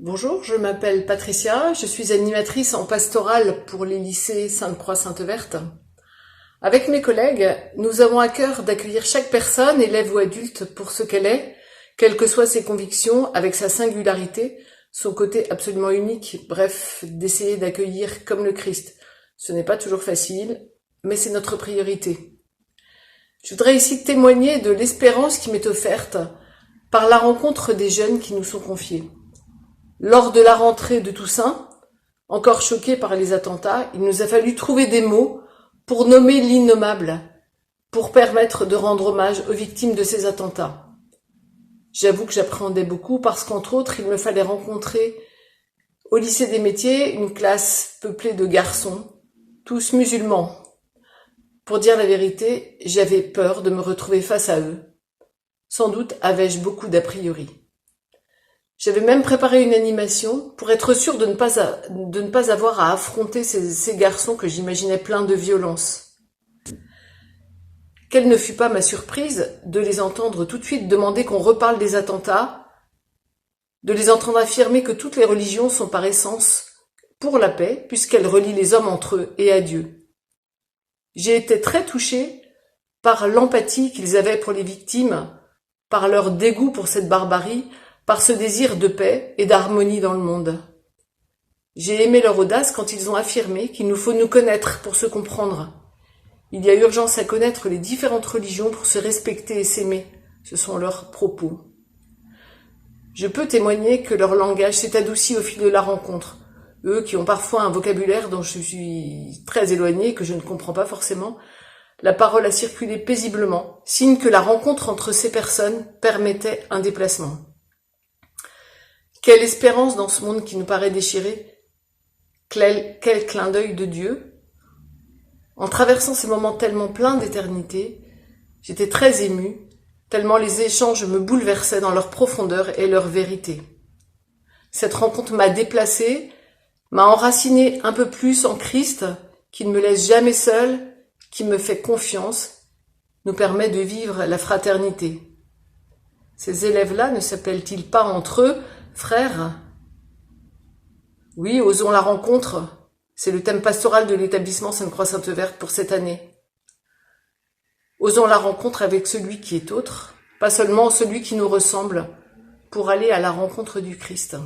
Bonjour, je m'appelle Patricia, je suis animatrice en pastorale pour les lycées Sainte-Croix-Sainte-Verte. Avec mes collègues, nous avons à cœur d'accueillir chaque personne, élève ou adulte, pour ce qu'elle est, quelles que soient ses convictions, avec sa singularité, son côté absolument unique, bref, d'essayer d'accueillir comme le Christ. Ce n'est pas toujours facile, mais c'est notre priorité. Je voudrais ici témoigner de l'espérance qui m'est offerte par la rencontre des jeunes qui nous sont confiés. Lors de la rentrée de Toussaint, encore choqués par les attentats, il nous a fallu trouver des mots pour nommer l'innommable, pour permettre de rendre hommage aux victimes de ces attentats. J'avoue que j'appréhendais beaucoup parce qu'entre autres, il me fallait rencontrer au lycée des métiers une classe peuplée de garçons, tous musulmans. Pour dire la vérité, j'avais peur de me retrouver face à eux. Sans doute avais-je beaucoup d'a priori. J'avais même préparé une animation pour être sûre de ne pas avoir à affronter ces garçons que j'imaginais pleins de violence. Quelle ne fut pas ma surprise de les entendre tout de suite demander qu'on reparle des attentats, de les entendre affirmer que toutes les religions sont par essence pour la paix, puisqu'elles relient les hommes entre eux et à Dieu. J'ai été très touchée par l'empathie qu'ils avaient pour les victimes, par leur dégoût pour cette barbarie, par ce désir de paix et d'harmonie dans le monde. J'ai aimé leur audace quand ils ont affirmé qu'il nous faut nous connaître pour se comprendre. Il y a urgence à connaître les différentes religions pour se respecter et s'aimer. Ce sont leurs propos. Je peux témoigner que leur langage s'est adouci au fil de la rencontre. Eux qui ont parfois un vocabulaire dont je suis très éloignée, que je ne comprends pas forcément, la parole a circulé paisiblement, signe que la rencontre entre ces personnes permettait un déplacement. Quelle espérance dans ce monde qui nous paraît déchiré, quel clin d'œil de Dieu. En traversant ces moments tellement pleins d'éternité, j'étais très émue, tellement les échanges me bouleversaient dans leur profondeur et leur vérité. Cette rencontre m'a déplacée, m'a enracinée un peu plus en Christ, qui ne me laisse jamais seule, qui me fait confiance, nous permet de vivre la fraternité. Ces élèves-là ne s'appellent-ils pas entre eux frères? Oui, osons la rencontre. C'est le thème pastoral de l'établissement Sainte-Croix-Sainte-Verte pour cette année. Osons la rencontre avec celui qui est autre, pas seulement celui qui nous ressemble, pour aller à la rencontre du Christ.